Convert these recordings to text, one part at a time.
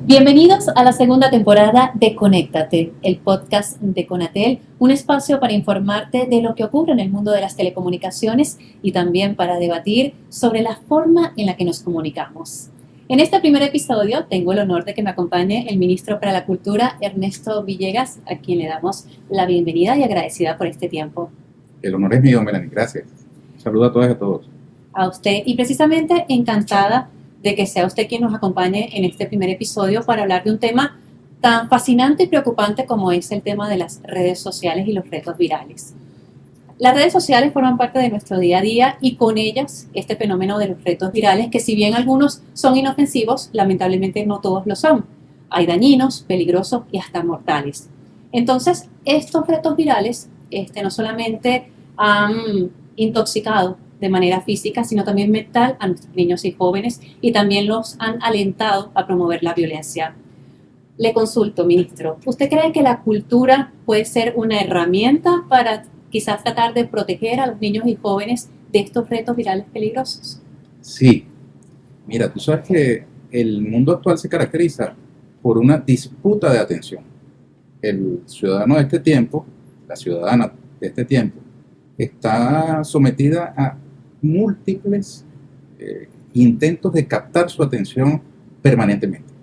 Bienvenidos a la segunda temporada de Conéctate, el podcast de Conatel, un espacio para informarte de lo que ocurre en el mundo de las telecomunicaciones y también para debatir sobre la forma en la que nos comunicamos. En este primer episodio tengo el honor de que me acompañe el ministro para la Cultura, Ernesto Villegas, a quien le damos la bienvenida y agradecida por este tiempo. El honor es mío, Melanie, gracias. Saludos a todas y a todos. A usted, y precisamente encantada de que sea usted quien nos acompañe en este primer episodio para hablar de un tema tan fascinante y preocupante como es el tema de las redes sociales y los retos virales. Las redes sociales forman parte de nuestro día a día y con ellas este fenómeno de los retos virales, que si bien algunos son inofensivos, lamentablemente no todos lo son. Hay dañinos, peligrosos y hasta mortales. Entonces, estos retos virales no solamente han intoxicado de manera física, sino también mental a nuestros niños y jóvenes, y también los han alentado a promover la violencia. Le consulto, ministro, ¿usted cree que la cultura puede ser una herramienta para quizás tratar de proteger a los niños y jóvenes de estos retos virales peligrosos? Sí, mira, tú sabes que el mundo actual se caracteriza por una disputa de atención. El ciudadano de este tiempo, la ciudadana de este tiempo, está sometida a múltiples intentos de captar su atención permanentemente.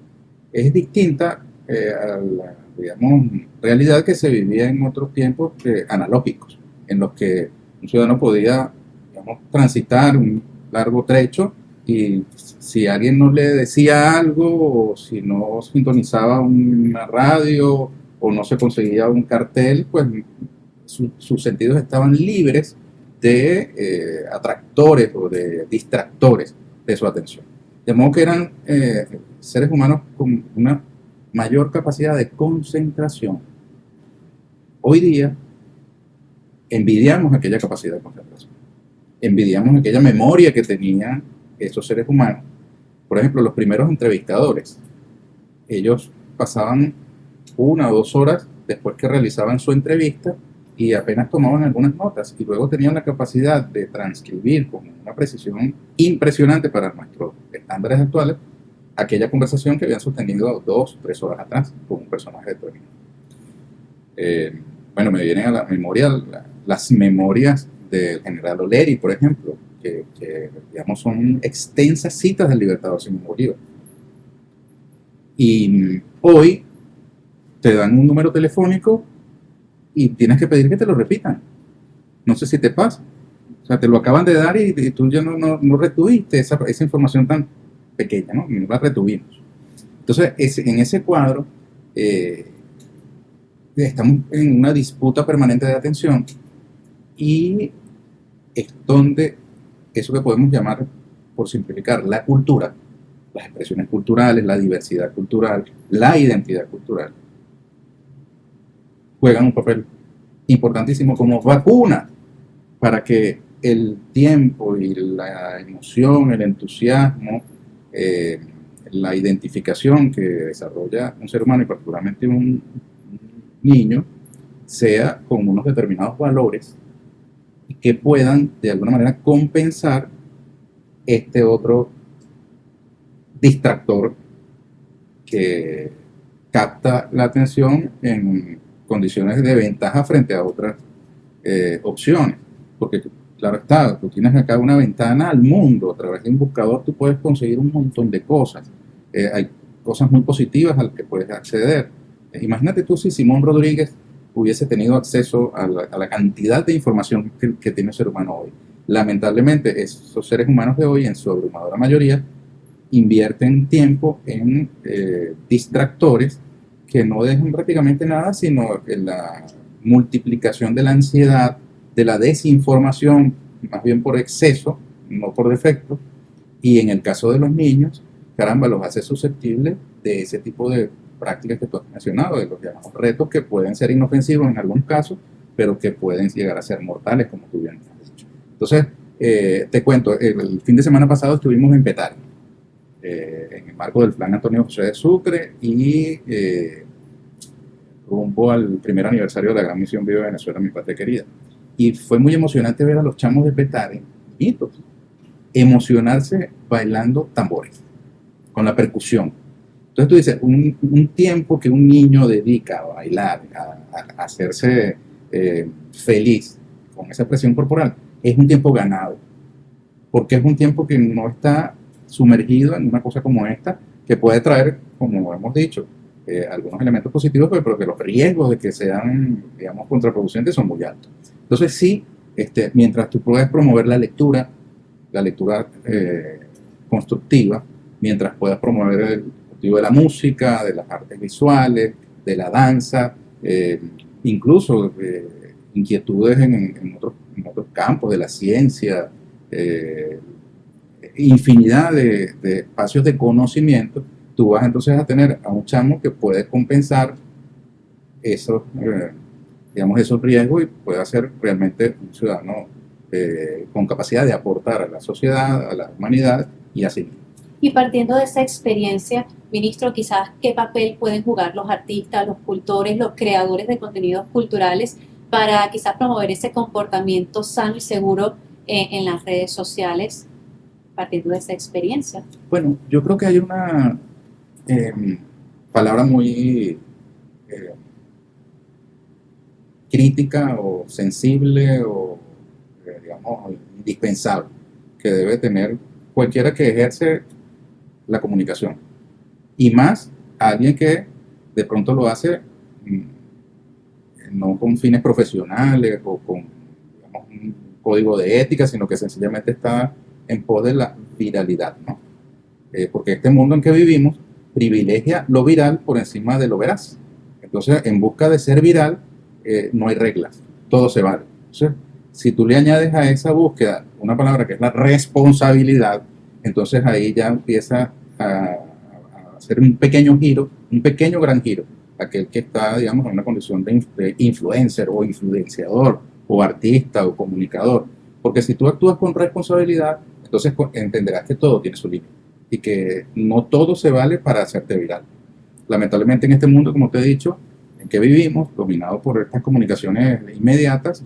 Es distinta a la, digamos, realidad que se vivía en otros tiempos analógicos, en los que un ciudadano podía, digamos, transitar un largo trecho y si alguien no le decía algo o si no sintonizaba una radio o no se conseguía un cartel, pues sus sentidos estaban libres de atractores o de distractores de su atención. De modo que eran seres humanos con una mayor capacidad de concentración. Hoy día envidiamos aquella capacidad de concentración, envidiamos aquella memoria que tenían esos seres humanos. Por ejemplo, los primeros entrevistadores, ellos pasaban 1 o 2 horas después que realizaban su entrevista y apenas tomaban algunas notas y luego tenían la capacidad de transcribir con una precisión impresionante para nuestros estándares actuales aquella conversación que habían sostenido 2 o 3 horas atrás con un personaje determinado. Bueno, me vienen a la memoria las memorias del general O'Leary, por ejemplo, que digamos son extensas citas del Libertador Simón Bolívar. Y hoy te dan un número telefónico y tienes que pedir que te lo repitan. No sé si te pasa. O sea, te lo acaban de dar y tú ya no retuviste esa información tan pequeña, ¿no? No la retuvimos. Entonces, en ese cuadro estamos en una disputa permanente de atención y es donde eso que podemos llamar, por simplificar, la cultura, las expresiones culturales, la diversidad cultural, la identidad cultural, juegan un papel importantísimo como vacuna para que el tiempo y la emoción, el entusiasmo, la identificación que desarrolla un ser humano y particularmente un niño sea con unos determinados valores y que puedan de alguna manera compensar este otro distractor que capta la atención en condiciones de ventaja frente a otras opciones, porque claro está, tú tienes acá una ventana al mundo, a través de un buscador tú puedes conseguir un montón de cosas, hay cosas muy positivas a las que puedes acceder. Imagínate tú si Simón Rodríguez hubiese tenido acceso a la cantidad de información que tiene el ser humano hoy. Lamentablemente esos seres humanos de hoy, en su abrumadora mayoría, invierten tiempo en distractores que no dejan prácticamente nada, sino en la multiplicación de la ansiedad, de la desinformación, más bien por exceso, no por defecto, y en el caso de los niños, caramba, los hace susceptibles de ese tipo de prácticas que tú has mencionado, de los llamados retos que pueden ser inofensivos en algunos casos, pero que pueden llegar a ser mortales, como tú bien has dicho. Entonces, te cuento, el fin de semana pasado estuvimos en Petare, en el marco del Plan Antonio José de Sucre y rumbo al primer aniversario de la Gran Misión Viva Venezuela, mi patria querida. Y fue muy emocionante ver a los chamos de Petare, mitos, emocionarse bailando tambores, con la percusión. Entonces tú dices, un tiempo que un niño dedica a bailar, a hacerse feliz con esa expresión corporal, es un tiempo ganado, porque es un tiempo que no está sumergido en una cosa como esta, que puede traer, como hemos dicho, algunos elementos positivos, pero que los riesgos de que sean, digamos, contraproducentes son muy altos. Entonces sí, mientras tú puedes promover la lectura constructiva, mientras puedas promover el cultivo de la música, de las artes visuales, de la danza, incluso inquietudes en otros campos de la ciencia, infinidad de espacios de conocimiento, tú vas entonces a tener a un chamo que puede compensar esos, digamos, esos riesgos y puede ser realmente un ciudadano con capacidad de aportar a la sociedad, a la humanidad y así mismo. Y partiendo de esa experiencia, ministro, quizás qué papel pueden jugar los artistas, los cultores, los creadores de contenidos culturales para quizás promover ese comportamiento sano y seguro en las redes sociales, partiendo de esa experiencia. Bueno, yo creo que hay una palabra muy crítica o sensible o, digamos, indispensable que debe tener cualquiera que ejerce la comunicación. Y más alguien que de pronto lo hace no con fines profesionales o con, digamos, un código de ética, sino que sencillamente está en pos de la viralidad, ¿no? Porque este mundo en que vivimos privilegia lo viral por encima de lo veraz. Entonces, en busca de ser viral, no hay reglas, todo se vale. Entonces, si tú le añades a esa búsqueda una palabra que es la responsabilidad, entonces ahí ya empieza a hacer un pequeño giro, un pequeño gran giro, aquel que está, digamos, en una condición de influencer o influenciador o artista o comunicador. Porque si tú actúas con responsabilidad, entonces entenderás que todo tiene su límite y que no todo se vale para hacerte viral. Lamentablemente en este mundo, como te he dicho, en que vivimos, dominado por estas comunicaciones inmediatas,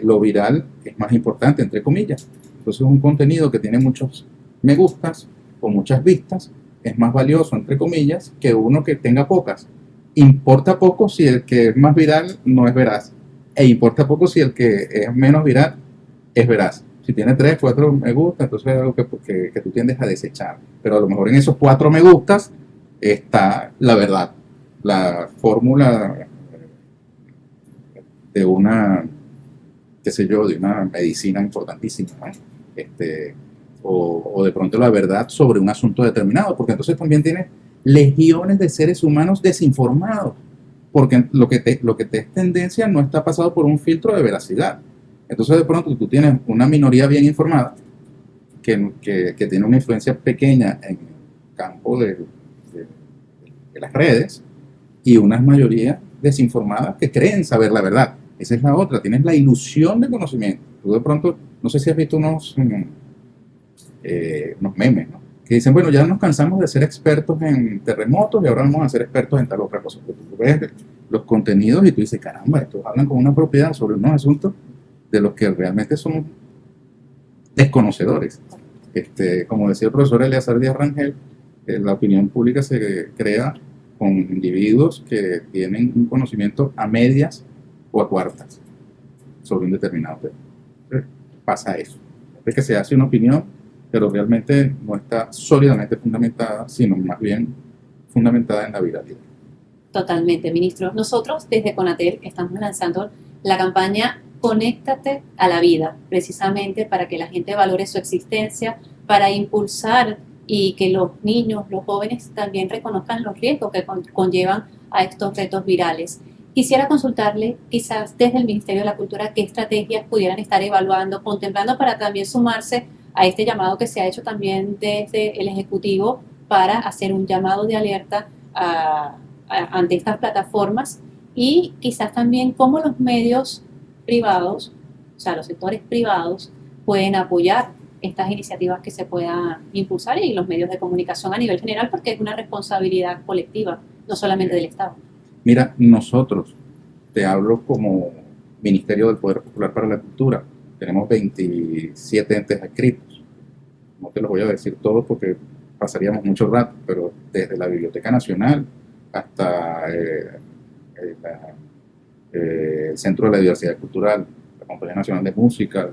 lo viral es más importante, entre comillas. Entonces un contenido que tiene muchos me gustas o muchas vistas es más valioso, entre comillas, que uno que tenga pocas. Importa poco si el que es más viral no es veraz, e importa poco si el que es menos viral es veraz. Si tiene 3, 4 me gusta, entonces es algo que tú tiendes a desechar. Pero a lo mejor en esos 4 me gustas está la verdad, la fórmula de una, qué sé yo, de una medicina importantísima, ¿no? O de pronto la verdad sobre un asunto determinado, porque entonces también tienes legiones de seres humanos desinformados, porque lo que te es tendencia no está pasado por un filtro de veracidad. Entonces de pronto tú tienes una minoría bien informada que tiene una influencia pequeña en el campo de las redes y una mayoría desinformada que creen saber la verdad. Esa es la otra, tienes la ilusión de conocimiento. Tú de pronto, no sé si has visto unos memes, ¿no? Que dicen, bueno, ya nos cansamos de ser expertos en terremotos y ahora vamos a ser expertos en tal otra cosa. Porque tú ves los contenidos y tú dices, caramba, estos hablan con una propiedad sobre unos asuntos de los que realmente son desconocedores. Como decía el profesor Eleazar Díaz Rangel, la opinión pública se crea con individuos que tienen un conocimiento a medias o a cuartas sobre un determinado tema. Entonces, pasa eso. Es que se hace una opinión, pero realmente no está sólidamente fundamentada, sino más bien fundamentada en la viralidad. Totalmente, ministro. Nosotros desde Conatel estamos lanzando la campaña Conéctate a la vida, precisamente para que la gente valore su existencia, para impulsar y que los niños, los jóvenes también reconozcan los riesgos que conllevan a estos retos virales. Quisiera consultarle, quizás desde el Ministerio de la Cultura, qué estrategias pudieran estar evaluando, contemplando para también sumarse a este llamado que se ha hecho también desde el Ejecutivo para hacer un llamado de alerta ante estas plataformas y quizás también cómo los medios privados, o sea, los sectores privados, pueden apoyar estas iniciativas que se puedan impulsar y los medios de comunicación a nivel general, porque es una responsabilidad colectiva, no solamente del Estado. Mira, nosotros, te hablo como Ministerio del Poder Popular para la Cultura, tenemos 27 entes adscritos. No te los voy a decir todos porque pasaríamos mucho rato, pero desde la Biblioteca Nacional hasta el Centro de la Diversidad Cultural, la Compañía Nacional de Música,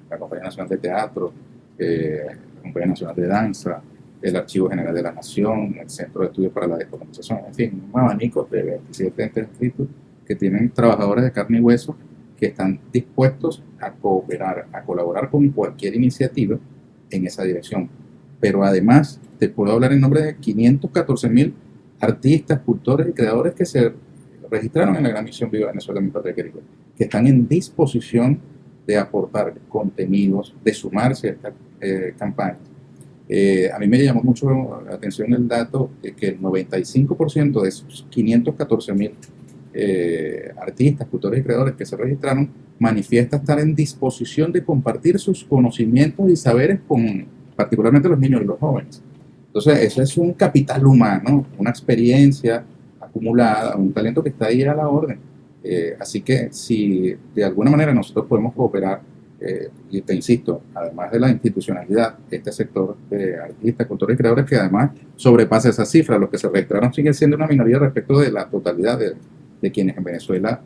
la Compañía Nacional de Teatro, la Compañía Nacional de Danza, el Archivo General de la Nación, el Centro de Estudios para la Descolonización, en fin, un abanico de 27 entes inscritos que tienen trabajadores de carne y hueso que están dispuestos a cooperar, a colaborar con cualquier iniciativa en esa dirección. Pero además, te puedo hablar en nombre de 514.000 artistas, cultores y creadores que se registraron en la Gran Misión Viva Venezuela, mi patria querida, que están en disposición de aportar contenidos, de sumarse a esta campaña. A mí me llamó mucho la atención el dato de que el 95% de esos 514.000 artistas, cultores y creadores que se registraron manifiesta estar en disposición de compartir sus conocimientos y saberes con particularmente los niños y los jóvenes. Entonces, eso es un capital humano, una experiencia acumulada, un talento que está ahí a la orden. Así que si de alguna manera nosotros podemos cooperar, y te insisto, además de la institucionalidad, este sector de artistas, cultores y creadores que además sobrepasa esa cifra, los que se registraron siguen siendo una minoría respecto de la totalidad de quienes en Venezuela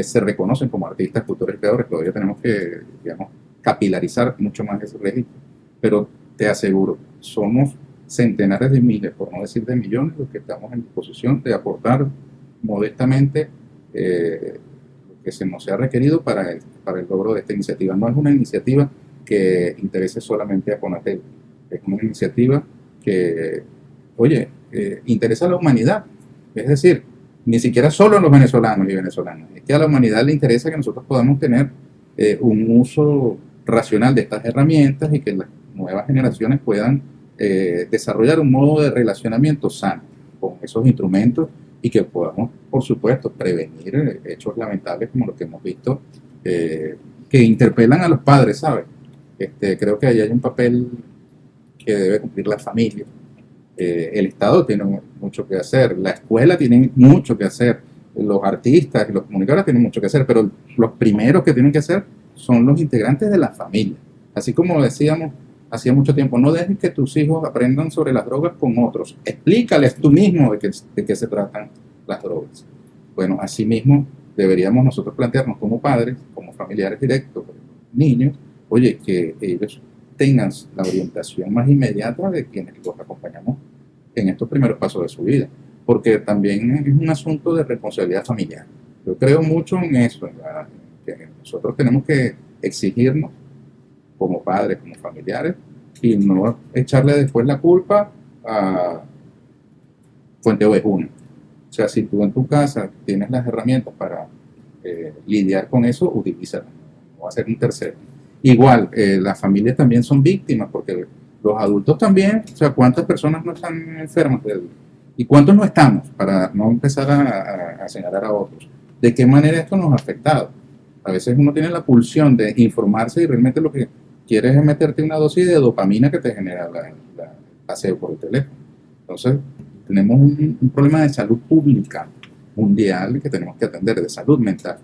se reconocen como artistas, cultores y creadores. Todavía tenemos que, digamos, capilarizar mucho más ese registro. Pero te aseguro, somos centenares de miles, por no decir de millones, los que estamos en disposición de aportar modestamente lo que se nos ha requerido para el logro de esta iniciativa. No es una iniciativa que interese solamente a Conatel, es una iniciativa que, oye, interesa a la humanidad. Es decir, ni siquiera solo a los venezolanos y venezolanas, es que a la humanidad le interesa que nosotros podamos tener un uso racional de estas herramientas y que las nuevas generaciones puedan desarrollar un modo de relacionamiento sano con esos instrumentos y que podamos, por supuesto, prevenir hechos lamentables como los que hemos visto que interpelan a los padres, ¿sabes? Creo que ahí hay un papel que debe cumplir la familia. El Estado tiene mucho que hacer, la escuela tiene mucho que hacer, los artistas y los comunicadores tienen mucho que hacer, pero los primeros que tienen que hacer son los integrantes de la familia. Así como decíamos hacía mucho tiempo, no dejes que tus hijos aprendan sobre las drogas con otros, explícales tú mismo de qué se tratan las drogas. Bueno, así mismo deberíamos nosotros plantearnos como padres, como familiares directos, niños, oye, que ellos tengan la orientación más inmediata de quienes los acompañamos en estos primeros pasos de su vida, porque también es un asunto de responsabilidad familiar. Yo creo mucho en eso, que nosotros tenemos que exigirnos como padres, como familiares, y no echarle después la culpa a Fuente Ovejuna. O sea, si tú en tu casa tienes las herramientas para lidiar con eso, utilízalas, no va a ser un tercero. Igual, las familias también son víctimas, porque los adultos también, o sea, ¿cuántas personas no están enfermas? ¿Y cuántos no estamos? Para no empezar a señalar a otros. ¿De qué manera esto nos ha afectado? A veces uno tiene la pulsión de informarse y realmente lo que quieres es meterte una dosis de dopamina que te genera el paseo por el teléfono. Entonces, tenemos un problema de salud pública mundial que tenemos que atender, de salud mental.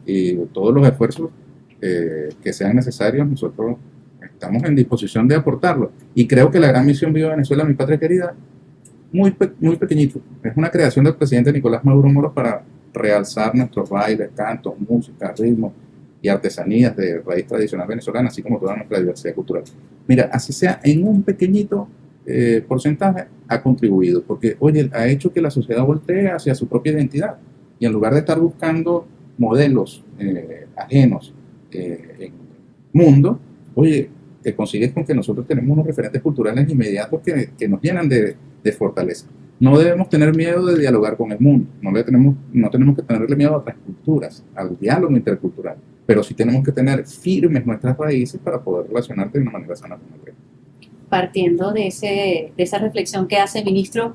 Y todos los esfuerzos que sean necesarios, nosotros estamos en disposición de aportarlo. Y creo que la Gran Misión Viva Venezuela, mi patria querida, muy pequeñito. Es una creación del presidente Nicolás Maduro Moros para realzar nuestros bailes, cantos, música, ritmos y artesanías de raíz tradicional venezolana, así como toda nuestra diversidad cultural. Mira, así sea en un pequeñito porcentaje, ha contribuido, porque, oye, ha hecho que la sociedad voltee hacia su propia identidad, y en lugar de estar buscando modelos ajenos en el mundo, oye, te consigues con que nosotros tenemos unos referentes culturales inmediatos que nos llenan de fortaleza. No debemos tener miedo de dialogar con el mundo, no tenemos que tenerle miedo a otras culturas, al diálogo intercultural, pero sí tenemos que tener firmes nuestras raíces para poder relacionarte de una manera sana con el resto. Partiendo de esa reflexión que hace, ministro,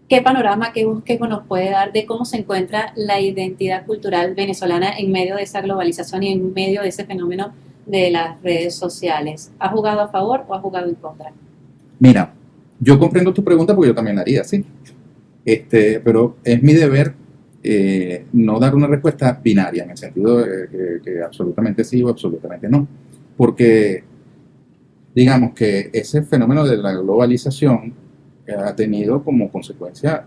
¿qué panorama, qué bosquejo nos puede dar de cómo se encuentra la identidad cultural venezolana en medio de esa globalización y en medio de ese fenómeno de las redes sociales? ¿Ha jugado a favor o ha jugado en contra? Mira, yo comprendo tu pregunta porque yo también la haría, sí. Pero es mi deber no dar una respuesta binaria, en el sentido de que absolutamente sí o absolutamente no. Porque digamos que ese fenómeno de la globalización ha tenido como consecuencia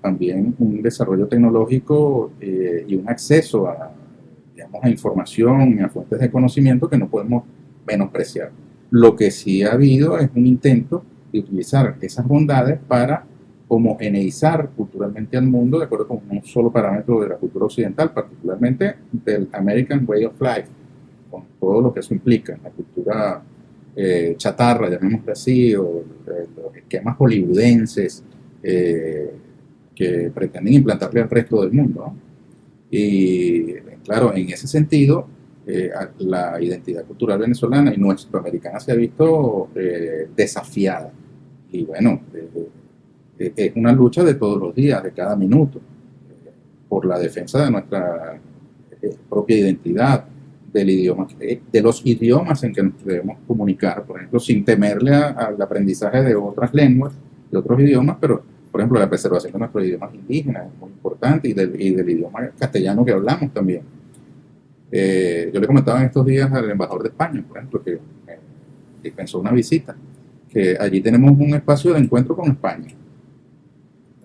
también un desarrollo tecnológico y un acceso a, digamos, a información y a fuentes de conocimiento que no podemos menospreciar. Lo que sí ha habido es un intento de utilizar esas bondades para homogeneizar culturalmente al mundo de acuerdo con un solo parámetro de la cultura occidental, particularmente del American Way of Life, con todo lo que eso implica, la cultura chatarra, llamémoslo así, o los esquemas hollywoodenses que pretenden implantarle al resto del mundo, ¿no? Y claro, en ese sentido, la identidad cultural venezolana y nuestroamericana se ha visto desafiada. Y bueno, es una lucha de todos los días, de cada minuto, por la defensa de nuestra propia identidad, del idioma, de los idiomas en que nos debemos comunicar, por ejemplo, sin temerle al aprendizaje de otras lenguas, de otros idiomas, pero, por ejemplo, la preservación de nuestros idiomas indígenas es muy importante y del idioma castellano que hablamos también. Yo le comentaba en estos días al embajador de España, por ejemplo, que dispensó una visita, que allí tenemos un espacio de encuentro con España.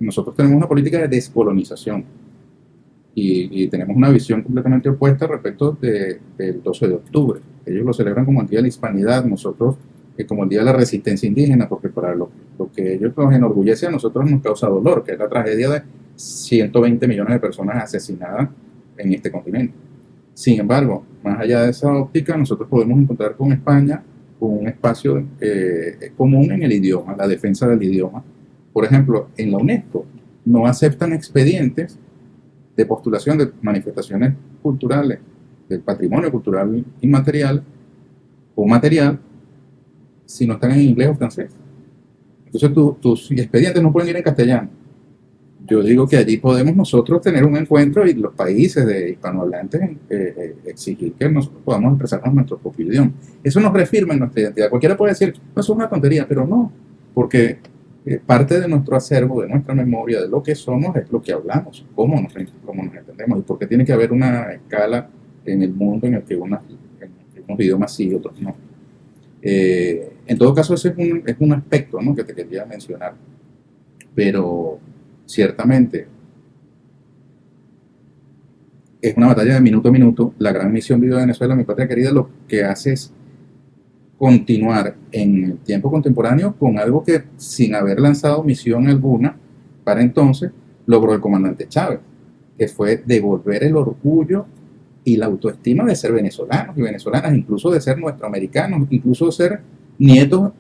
Nosotros tenemos una política de descolonización y tenemos una visión completamente opuesta respecto del 12 de octubre. Ellos lo celebran como el Día de la Hispanidad, nosotros como el Día de la Resistencia Indígena, porque para lo que ellos nos enorgullece a nosotros nos causa dolor, que es la tragedia de 120 millones de personas asesinadas en este continente. Sin embargo, más allá de esa óptica, nosotros podemos encontrar con España un espacio común en el idioma, la defensa del idioma. Por ejemplo, en la UNESCO no aceptan expedientes de postulación de manifestaciones culturales, del patrimonio cultural inmaterial o material, si no están en inglés o francés. Entonces tus expedientes no pueden ir en castellano. Yo digo que allí podemos nosotros tener un encuentro y los países de hispanohablantes exigir que nosotros podamos expresarnos en nuestro propio idioma. Eso nos reafirma en nuestra identidad. Cualquiera puede decir, no, eso es una tontería, pero no, porque parte de nuestro acervo, de nuestra memoria, de lo que somos, es lo que hablamos, cómo nos entendemos y por qué tiene que haber una escala en el mundo en el que unos idiomas sí y otros no. En todo caso, ese es un aspecto, ¿no?, que te quería mencionar, pero ciertamente es una batalla de minuto a minuto. La gran misión Viva Venezuela, mi patria querida, lo que hace es continuar en el tiempo contemporáneo con algo que, sin haber lanzado misión alguna para entonces, logró el comandante Chávez, que fue devolver el orgullo y la autoestima de ser venezolanos y venezolanas, incluso de ser nuestroamericanos, incluso de ser nietos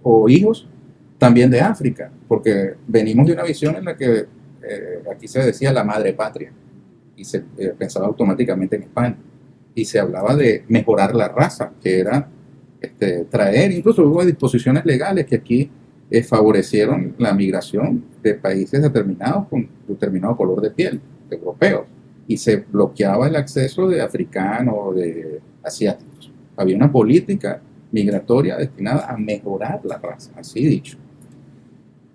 o hijos también de África, porque venimos de una visión en la que aquí se decía la madre patria y se pensaba automáticamente en España y se hablaba de mejorar la raza, que era traer, incluso hubo disposiciones legales que aquí favorecieron la migración de países determinados con determinado color de piel, de europeos, y se bloqueaba el acceso de africanos o de asiáticos. Había una política migratoria destinada a mejorar la raza, así dicho.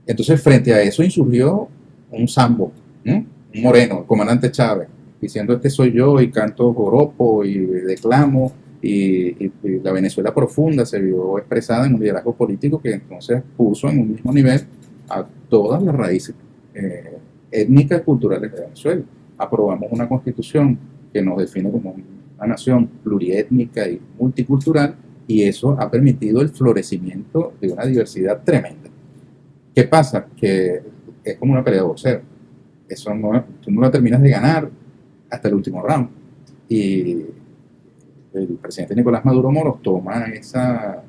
Entonces, frente a eso insurgió un sambo, ¿no?, un moreno, el comandante Chávez, diciendo este soy yo y canto joropo y declamo. Y la Venezuela profunda se vio expresada en un liderazgo político que entonces puso en un mismo nivel a todas las raíces étnicas y culturales de Venezuela. Aprobamos una constitución que nos define como una nación pluriétnica y multicultural, y eso ha permitido el florecimiento de una diversidad tremenda. ¿Qué pasa? Que es como una pelea de boxeo. Eso tú no la terminas de ganar hasta el último round. Y el presidente Nicolás Maduro Moros toma esa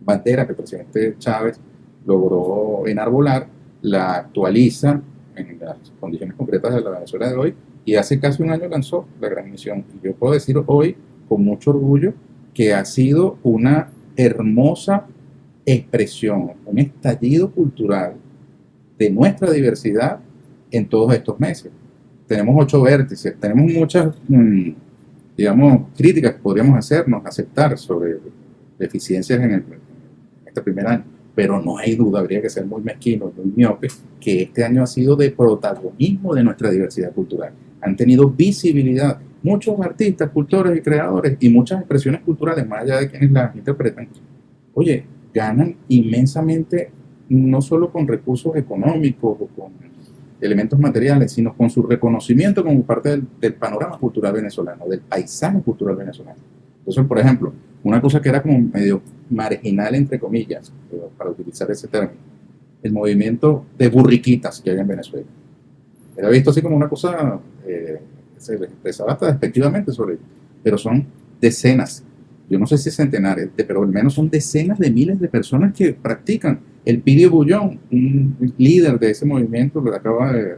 bandera que el presidente Chávez logró enarbolar, la actualiza en las condiciones concretas de la Venezuela de hoy, y hace casi un año lanzó la gran misión. Y yo puedo decir hoy con mucho orgullo que ha sido una hermosa expresión, un estallido cultural de nuestra diversidad en todos estos meses. Tenemos 8 vértices, tenemos muchas digamos, críticas que podríamos aceptar sobre deficiencias en este primer año, pero no hay duda, habría que ser muy mezquino, muy miope, que este año ha sido de protagonismo de nuestra diversidad cultural. Han tenido visibilidad muchos artistas, cultores y creadores, y muchas expresiones culturales, más allá de quienes las interpretan, oye, ganan inmensamente no solo con recursos económicos o con elementos materiales, sino con su reconocimiento como parte del panorama cultural venezolano, del paisaje cultural venezolano. Entonces, por ejemplo, una cosa que era como medio marginal, entre comillas, para utilizar ese término, el movimiento de burriquitas que hay en Venezuela. Era visto así como una cosa, se expresaba hasta despectivamente sobre ello, pero son decenas, yo no sé si centenares, pero al menos son decenas de miles de personas que practican. El Pidio Bullón, un líder de ese movimiento, que acaba de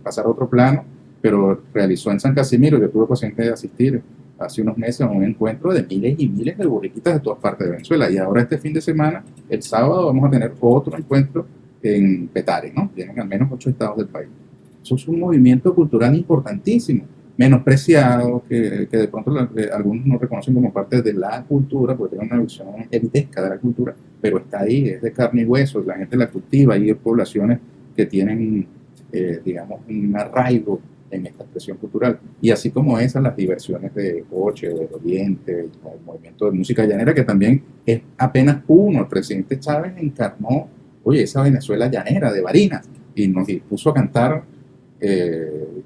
pasar a otro plano, pero realizó en San Casimiro, yo tuve ocasión de asistir hace unos meses a un encuentro de miles y miles de burriquitas de todas partes de Venezuela. Y ahora este fin de semana, el sábado, vamos a tener otro encuentro en Petare, ¿no? Tienen al menos 8 estados del país. Eso es un movimiento cultural importantísimo, menospreciado, que de pronto algunos no reconocen como parte de la cultura, porque tiene una visión elitesca de la cultura, pero está ahí, es de carne y hueso, la gente la cultiva, hay poblaciones que tienen, digamos, un arraigo en esta expresión cultural. Y así como esas, las diversiones de Coche, del Oriente, el movimiento de música llanera, que también es apenas uno. El presidente Chávez encarnó, oye, esa Venezuela llanera de Barinas, y nos puso a cantar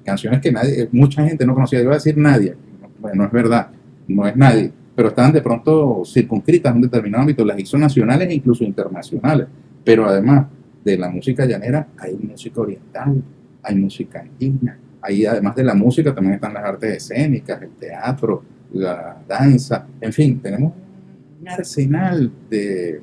canciones que mucha gente no conocía. Yo iba a decir nadie, bueno, no es verdad, no es nadie, pero estaban de pronto circunscritas en un determinado ámbito, las hizo nacionales e incluso internacionales. Pero además de la música llanera, hay música oriental, hay música andina. Ahí, además de la música, también están las artes escénicas, el teatro, la danza, en fin, tenemos un arsenal de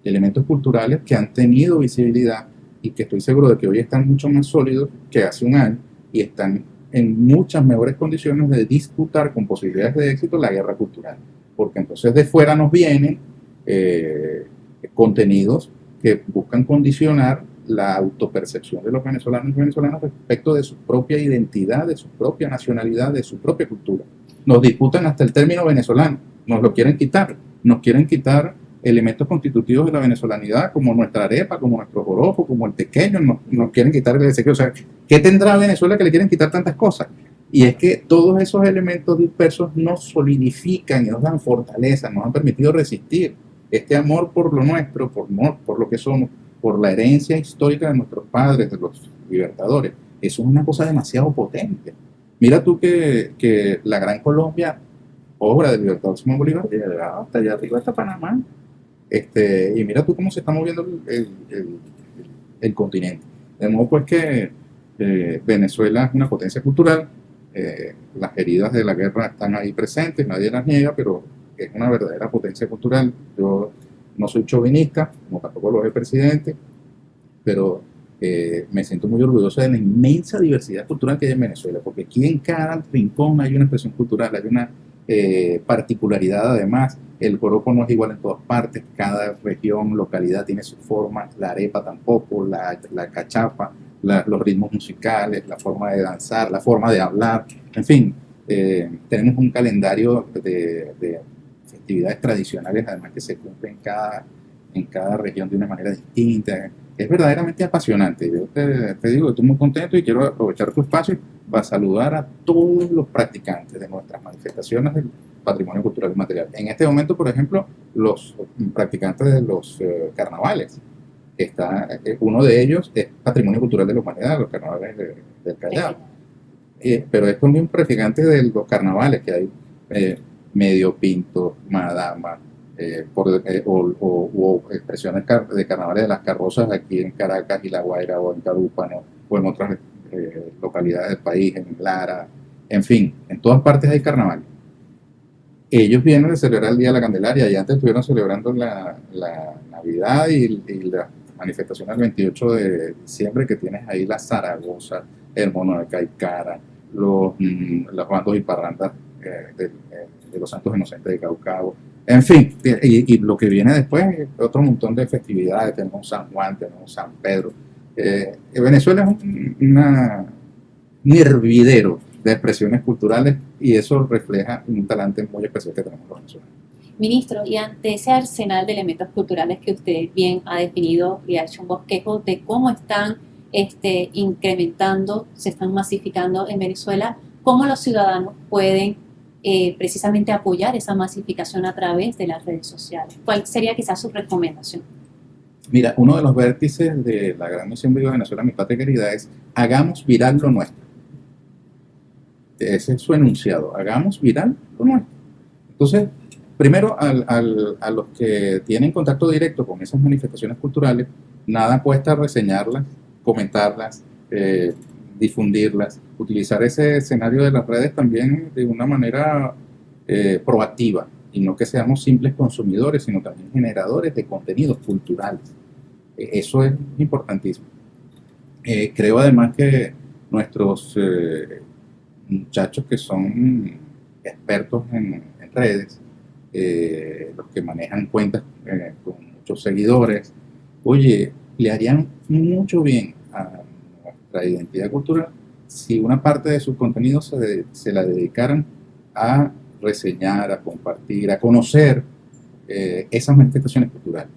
elementos culturales que han tenido visibilidad y que estoy seguro de que hoy están mucho más sólidos que hace un año y están en muchas mejores condiciones de disputar con posibilidades de éxito la guerra cultural. Porque entonces de fuera nos vienen contenidos que buscan condicionar la autopercepción de los venezolanos y venezolanas respecto de su propia identidad, de su propia nacionalidad, de su propia cultura. Nos disputan hasta el término venezolano, nos lo quieren quitar, nos quieren quitar elementos constitutivos de la venezolanidad, como nuestra arepa, como nuestro joropo, como el tequeño, nos quieren quitar el exequio. O sea, ¿qué tendrá Venezuela que le quieren quitar tantas cosas? Y es que todos esos elementos dispersos nos solidifican y nos dan fortaleza, nos han permitido resistir este amor por lo nuestro, por lo que somos, por la herencia histórica de nuestros padres, de los libertadores. Eso es una cosa demasiado potente. Mira tú que la Gran Colombia, obra del libertador Simón Bolívar, llegaba hasta allá arriba, hasta Panamá. Y mira tú cómo se está moviendo el continente. De modo pues que Venezuela es una potencia cultural, las heridas de la guerra están ahí presentes, nadie las niega, pero es una verdadera potencia cultural. Yo no soy chauvinista, como tampoco lo es el presidente, pero me siento muy orgulloso de la inmensa diversidad cultural que hay en Venezuela, porque aquí en cada rincón hay una expresión cultural, hay una particularidad. Además, el joropo no es igual en todas partes, cada región, localidad tiene su forma, la arepa tampoco, la cachapa, los ritmos musicales, la forma de danzar, la forma de hablar, en fin, tenemos un calendario de festividades tradicionales, además que se cumplen en cada región de una manera distinta. Es verdaderamente apasionante. Yo te digo que estoy muy contento y quiero aprovechar tu espacio para saludar a todos los practicantes de nuestras manifestaciones del patrimonio cultural y material. En este momento, por ejemplo, los practicantes de los carnavales. Uno de ellos es Patrimonio Cultural de la Humanidad, los carnavales del Callao. Pero estos mismos practicantes de los carnavales, que hay medio pinto, madama, o expresiones de carnavales de las carrozas aquí en Caracas y La Guaira, o en Carúpano, o en otras localidades del país, en Lara, en fin, en todas partes hay carnaval. Ellos vienen de celebrar el Día de la Candelaria y antes estuvieron celebrando la Navidad y la manifestación el 28 de diciembre, que tienes ahí la Zaragoza, el Mono de Caicara, los bandos y parrandas de los Santos Inocentes de Caucabo, en fin, y lo que viene después es otro montón de festividades. Tenemos San Juan, tenemos San Pedro. Venezuela es un hervidero de expresiones culturales y eso refleja un talante muy especial que tenemos los venezolanos. Ministro, y ante ese arsenal de elementos culturales que usted bien ha definido y ha hecho un bosquejo de cómo están incrementando, se están masificando en Venezuela, ¿cómo los ciudadanos pueden precisamente apoyar esa masificación a través de las redes sociales? ¿Cuál sería quizás su recomendación? Mira, uno de los vértices de la gran misión Viva Venezuela, mi patria querida, es hagamos viral lo nuestro. Ese es su enunciado, hagamos viral lo nuestro. Entonces, primero, a los que tienen contacto directo con esas manifestaciones culturales, nada cuesta reseñarlas, comentarlas, difundirlas, utilizar ese escenario de las redes también de una manera proactiva, y no que seamos simples consumidores, sino también generadores de contenidos culturales. Eso es importantísimo. Creo además que nuestros muchachos que son expertos en redes, los que manejan cuentas con muchos seguidores, oye, le harían mucho bien a nuestra identidad cultural si una parte de sus contenidos se la dedicaran a reseñar, a compartir, a conocer esas manifestaciones culturales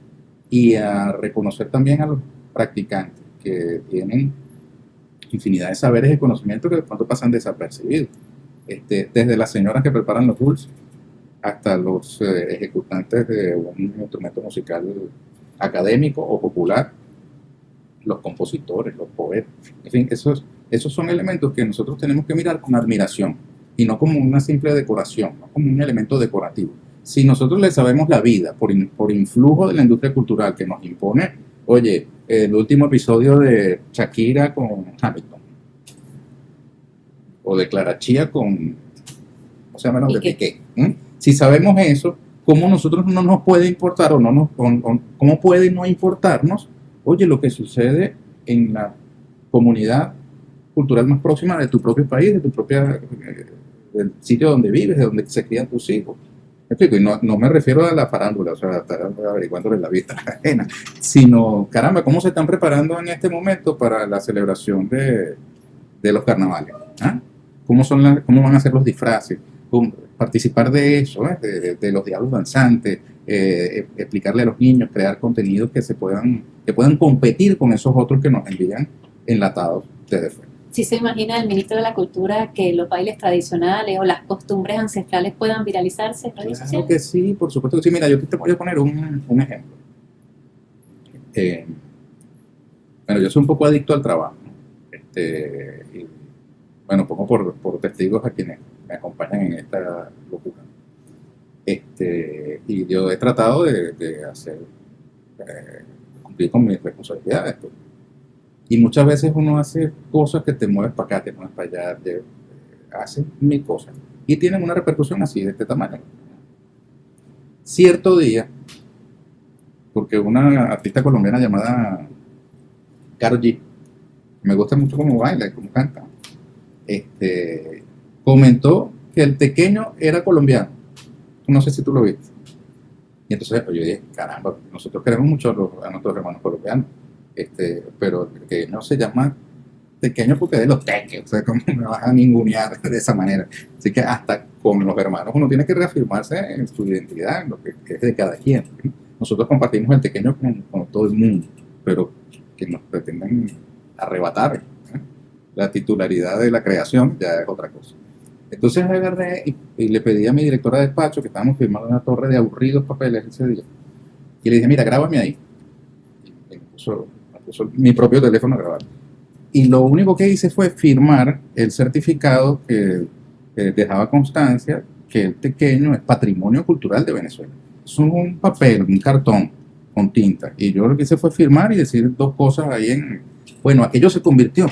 y a reconocer también a los practicantes que tienen infinidad de saberes y conocimientos que de pronto pasan desapercibidos. Desde las señoras que preparan los dulces hasta los ejecutantes de un instrumento musical académico o popular, los compositores, los poetas, en fin, esos son elementos que nosotros tenemos que mirar con admiración y no como una simple decoración, no como un elemento decorativo. Si nosotros le sabemos la vida por influjo de la industria cultural que nos impone, oye, el último episodio de Shakira con Hamilton, o de Clara Chía con, ¿cómo se llama? De Piqué. Si sabemos eso, ¿cómo nosotros no nos puede importar cómo puede no importarnos, oye, lo que sucede en la comunidad cultural más próxima de tu propio país, de tu propia, del sitio donde vives, de donde se crían tus hijos? Y no me refiero a la farándula, o sea, a estar averiguándole la vida ajena, sino, caramba, ¿cómo se están preparando en este momento para la celebración de los carnavales? ¿Ah? ¿Cómo van a ser los disfraces? Participar de eso, de los diablos danzantes, explicarle a los niños, crear contenidos que puedan competir con esos otros que nos envían enlatados desde fuera. ¿Sí se imagina el ministro de la Cultura que los bailes tradicionales o las costumbres ancestrales puedan viralizarse en redes sociales? Claro que sí, por supuesto que sí. Mira, yo te voy a poner un ejemplo. Bueno, yo soy un poco adicto al trabajo, ¿no? Y, bueno, pongo por testigos a quienes me acompañan en esta locura. Y yo he tratado de hacer cumplir con mis responsabilidades. Pues. Y muchas veces uno hace cosas que te mueves para acá, te mueves para allá, hace mil cosas. Y tienen una repercusión así, de este tamaño. Cierto día, porque una artista colombiana llamada Karol G, me gusta mucho cómo baila y cómo canta, comentó que el tequeño era colombiano. No sé si tú lo viste. Y entonces yo dije, caramba, nosotros queremos mucho a nuestros hermanos colombianos. Pero el tequeño se llama tequeño porque es de los teques, o sea, ¿cómo me vas a ningunear de esa manera? Así que hasta con los hermanos uno tiene que reafirmarse en su identidad, en lo que es de cada quien. Nosotros compartimos el tequeño con todo el mundo, pero que nos pretenden arrebatar la titularidad de la creación ya es otra cosa. Entonces agarré y le pedí a mi directora de despacho, que estábamos firmando una torre de aburridos papeles ese día, y le dije, mira, grábame ahí. Y me puso mi propio teléfono a grabar. Y lo único que hice fue firmar el certificado que dejaba constancia que el tequeño es patrimonio cultural de Venezuela. Es un papel, un cartón con tinta. Y yo lo que hice fue firmar y decir dos cosas ahí Bueno, aquello se convirtió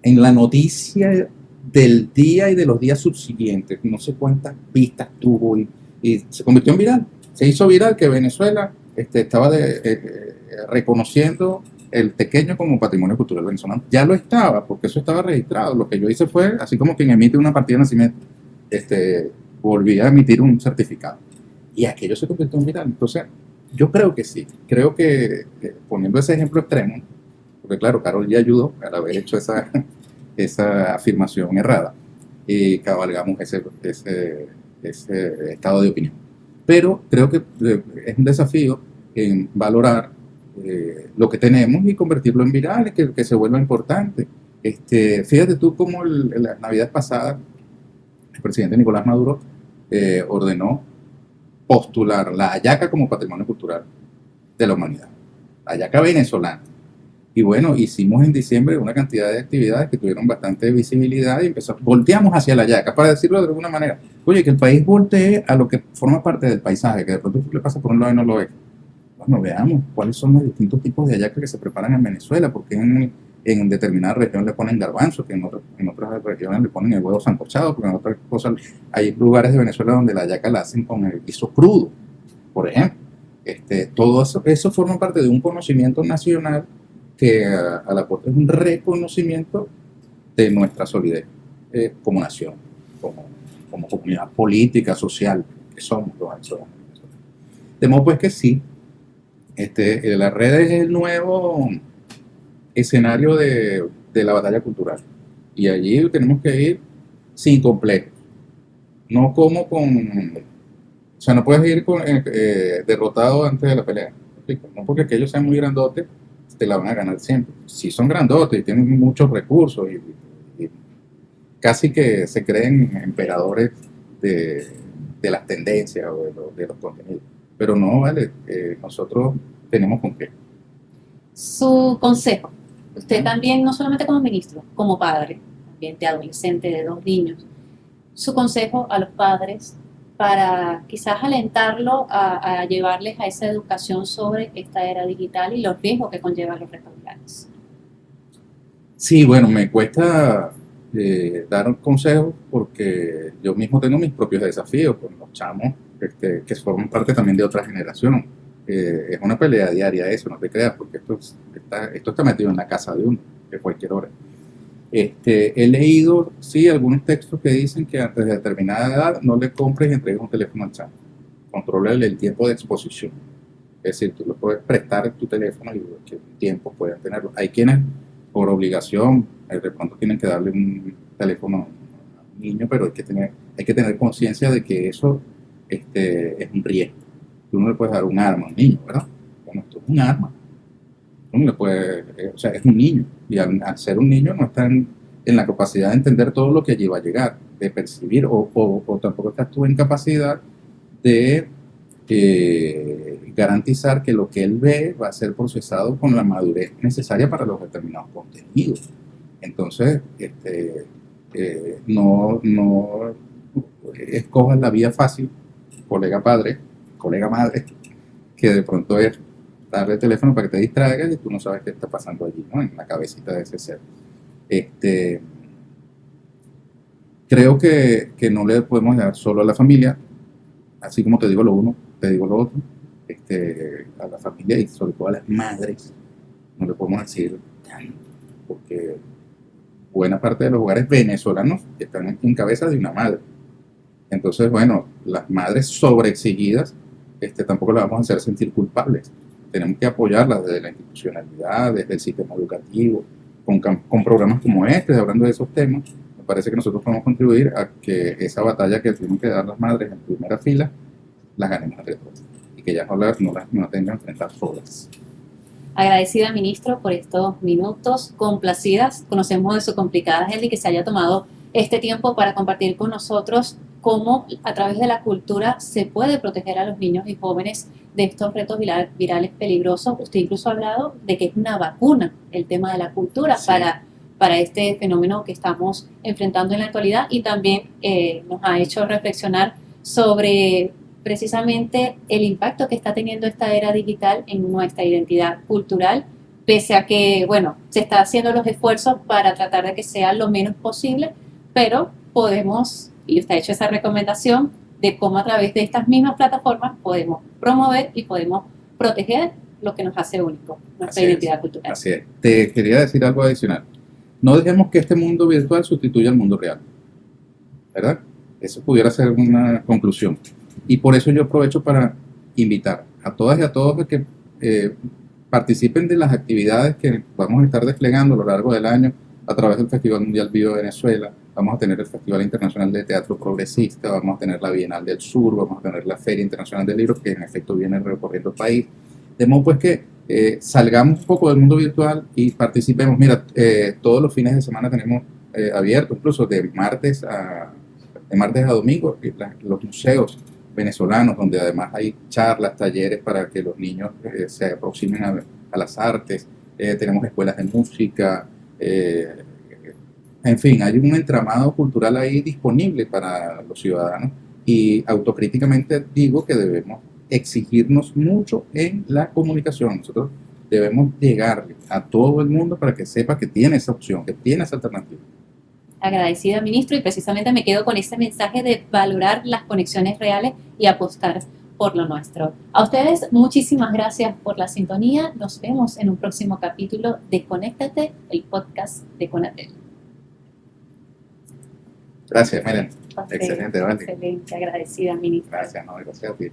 en la noticia del día y de los días subsiguientes. No sé cuántas vistas tuvo y se convirtió en viral. Se hizo viral que Venezuela estaba reconociendo el tequeño como patrimonio cultural venezolano. Ya lo estaba, porque eso estaba registrado. Lo que yo hice fue, así como quien emite una partida de nacimiento, volví a emitir un certificado. Y aquello se convirtió en viral. Entonces, yo creo que sí. Creo que poniendo ese ejemplo extremo, porque claro, Karol ya ayudó al haber hecho esa afirmación errada, y cabalgamos ese estado de opinión. Pero creo que es un desafío en valorar lo que tenemos y convertirlo en viral, que se vuelva importante. Fíjate tú cómo la Navidad pasada el presidente Nicolás Maduro ordenó postular la hallaca como patrimonio cultural de la humanidad. hallaca venezolana. Y bueno, hicimos en diciembre una cantidad de actividades que tuvieron bastante visibilidad y volteamos hacia la hallaca, para decirlo de alguna manera. Oye, que el país voltee a lo que forma parte del paisaje, que de pronto tú le pasa por un lado y no lo ves. Bueno, veamos cuáles son los distintos tipos de hallaca que se preparan en Venezuela, porque en determinada región le ponen garbanzo, que en otras regiones le ponen el huevo sancochado, porque en otras cosas hay lugares de Venezuela donde la hallaca la hacen con el guiso crudo, por ejemplo. Todo eso forma parte de un conocimiento nacional que a la postre es un reconocimiento de nuestra solidez como nación, como comunidad política, social, que somos los venezolanos. De modo pues que sí, la red es el nuevo escenario de la batalla cultural. Y allí tenemos que ir sin complejos. No como con... O sea, no puedes ir derrotado antes de la pelea. No porque aquellos sean muy grandotes, te la van a ganar siempre. Si son grandotes y tienen muchos recursos y casi que se creen emperadores de las tendencias o de los contenidos. Pero no, vale, nosotros tenemos con qué. Su consejo, usted también, no solamente como ministro, como padre, también de adolescente, de 2 niños, su consejo a los padres para quizás alentarlo a llevarles a esa educación sobre esta era digital y los riesgos que conllevan los retos virales. Sí, bueno, me cuesta dar consejos porque yo mismo tengo mis propios desafíos con los chamos que forman parte también de otra generación. Es una pelea diaria eso, no te creas, porque esto está metido en la casa de uno, de cualquier hora. He leído, sí, algunos textos que dicen que antes de determinada edad no le compres y entregues un teléfono al chamo. Contrólale el tiempo de exposición. Es decir, tú le puedes prestar tu teléfono y qué tiempo pueden tenerlo. Hay quienes, por obligación, de pronto tienen que darle un teléfono a un niño, pero hay que tener conciencia de que eso es un riesgo. Tú no le puedes dar un arma a un niño, ¿verdad? Bueno, esto es un arma. No le puede, o sea, es un niño, y al ser un niño no está en la capacidad de entender todo lo que allí va a llegar, de percibir, o tampoco estás tú en capacidad de garantizar que lo que él ve va a ser procesado con la madurez necesaria para los determinados contenidos. Entonces, no escojas la vía fácil, colega padre, colega madre, que de pronto es darle el teléfono para que te distraigas y tú no sabes qué está pasando allí, ¿no? En la cabecita de ese ser. Creo que no le podemos dar solo a la familia, así como te digo lo uno, te digo lo otro, a la familia y sobre todo a las madres, no le podemos decir tanto, porque buena parte de los hogares venezolanos están en cabeza de una madre. Entonces, bueno, las madres sobreexigidas, tampoco las vamos a hacer sentir culpables. Tenemos que apoyarlas desde la institucionalidad, desde el sistema educativo, con programas como hablando de esos temas. Me parece que nosotros podemos contribuir a que esa batalla que tienen que dar las madres en primera fila, las ganemos entre todos y que ellas no tengan que enfrentar solas. Agradecida, ministro, por estos minutos, complacidas. Conocemos de su complicada agenda y que se haya tomado este tiempo para compartir con nosotros cómo a través de la cultura se puede proteger a los niños y jóvenes de estos retos virales peligrosos. Usted incluso ha hablado de que es una vacuna el tema de la cultura, sí, para este fenómeno que estamos enfrentando en la actualidad, y también nos ha hecho reflexionar sobre precisamente el impacto que está teniendo esta era digital en nuestra identidad cultural, pese a que, bueno, se está haciendo los esfuerzos para tratar de que sea lo menos posible, pero podemos, y usted ha hecho esa recomendación, de cómo a través de estas mismas plataformas podemos promover y podemos proteger lo que nos hace único, nuestra identidad cultural. Así es. Te quería decir algo adicional. No dejemos que este mundo virtual sustituya al mundo real, ¿verdad? Eso pudiera ser una conclusión. Y por eso yo aprovecho para invitar a todas y a todos a que participen de las actividades que vamos a estar desplegando a lo largo del año a través del Festival Mundial Vivo de Venezuela. Vamos a tener el Festival Internacional de Teatro Progresista, vamos a tener la Bienal del Sur, vamos a tener la Feria Internacional del Libro, que en efecto viene recorriendo el país. De modo pues que salgamos un poco del mundo virtual y participemos. Mira, todos los fines de semana tenemos abierto, incluso de martes a domingo, los museos venezolanos, donde además hay charlas, talleres para que los niños se aproximen a las artes, tenemos escuelas de música, en fin, hay un entramado cultural ahí disponible para los ciudadanos y autocríticamente digo que debemos exigirnos mucho en la comunicación. Nosotros debemos llegarle a todo el mundo para que sepa que tiene esa opción, que tiene esa alternativa. Agradecida, ministro, y precisamente me quedo con ese mensaje de valorar las conexiones reales y apostar por lo nuestro. A ustedes, muchísimas gracias por la sintonía. Nos vemos en un próximo capítulo de Conéctate, el podcast de Conatel. Gracias, Miriam. Excelente, vale. Excelente, agradecida, ministro. Gracias, no, gracias a ti.